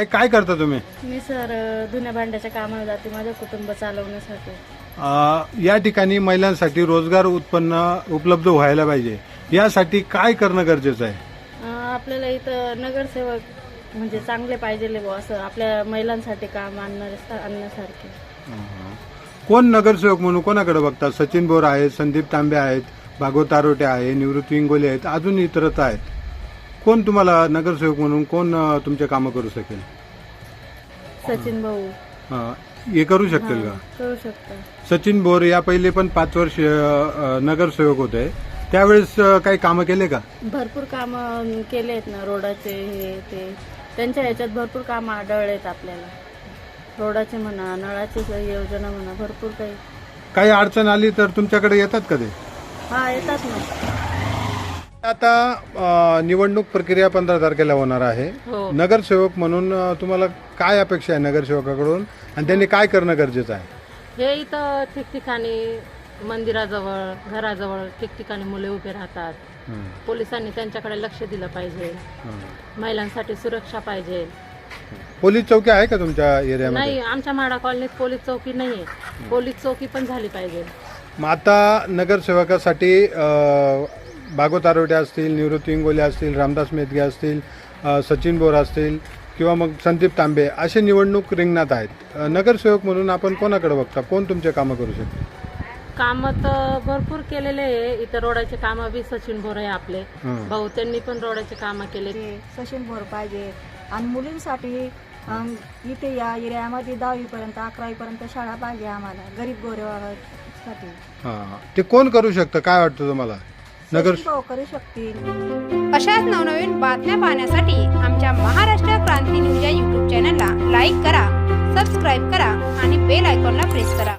काय करता तुम्ही? मी सर धुण्या भांड्याच्या कामाला जाते माझं कुटुंब चालवण्यासाठी. या ठिकाणी महिलांसाठी रोजगार उत्पन्न उपलब्ध व्हायला पाहिजे, यासाठी काय करणं गरजेचं आहे? आपल्याला इथं नगरसेवक म्हणजे चांगले पाहिजे बुवा, असं आपल्या महिलांसाठी काम आणण्यासारखे. कोण नगरसेवक म्हणून कोणाकडे बघतात? सचिन बोर आहेत, संदीप तांबे आहेत, भागवत तारोटे आहे, निवृत्ती इंगोले आहेत, अजून इतरत आहेत. कोण तुम्हाला नगरसेवक म्हणून कोण तुमचे कामं करू शकेल? सचिन भाऊ हे करू शकतील का? करू शकतात. सचिन बोर या पहिले पण 5 वर्ष नगरसेवक होते, त्यावेळेस काही कामं केले का? भरपूर कामं केले आहेत ना, रोडाचे हे ते त्यांच्या ह्याच्यात भरपूर कामं आढळलेत आपल्याला. रोडाचे म्हणा, नळाची योजना म्हणा, भरपूर काही अडचण आली तर तुमच्याकडे येतात का ते? हा, येतात ना. आता निवडणूक प्रक्रिया 15 तारखेला होणार आहे. हो. नगरसेवक म्हणून तुम्हाला काय अपेक्षा आहे नगरसेवकाकडून, आणि त्यांनी काय करणं गरजेचं आहे? हे इथं ठिकठिकाणी मंदिराजवळ, घराजवळ ठिकठिकाणी मुले उभे राहतात. पोलिसांनी त्यांच्याकडे लक्ष दिलं पाहिजे. महिलांसाठी सुरक्षा पाहिजे. पोलीस चौकी आहे का तुमच्या एरियामध्ये? नाही, आमच्या म्हाडा कॉलनीत पोलीस चौकी नाहीये. पोलीस चौकी पण झाली पाहिजे. मग आता नगरसेवकासाठी भागवत तारोटे असतील, निवृत्ती इंगोले असतील, रामदास मेदगे असतील, सचिन बोर असतील किंवा मग संदीप तांबे असे निवडणूक रिंगणात आहेत. नगरसेवक म्हणून आपण कोणाकडे बघता? कोण तुमचे कामं करू शकते? कामं तर भरपूर केलेले आहे. इथं रोडाचे कामं बी सचिन बोर आहे आपले भाऊ, त्यांनी पण रोडाचे कामं केले. सचिन बोर पाहिजे. आणि मुलींसाठी इथे या एरियामध्ये 10वी पर्यंत 11वी पर्यंत शाळा पाहिजे आम्हाला, गरीब गोरवासाठी. ते कोण करू शकतं, काय वाटतं तुम्हाला? सचिन भाऊ करू शकतील. अशाच नवनवीन बातम्या पाहण्यासाठी आमच्या महाराष्ट्र क्रांती न्यूज या यूट्यूब चॅनलला लाईक करा, सबस्क्राईब करा आणि बेल आयकॉनला प्रेस करा.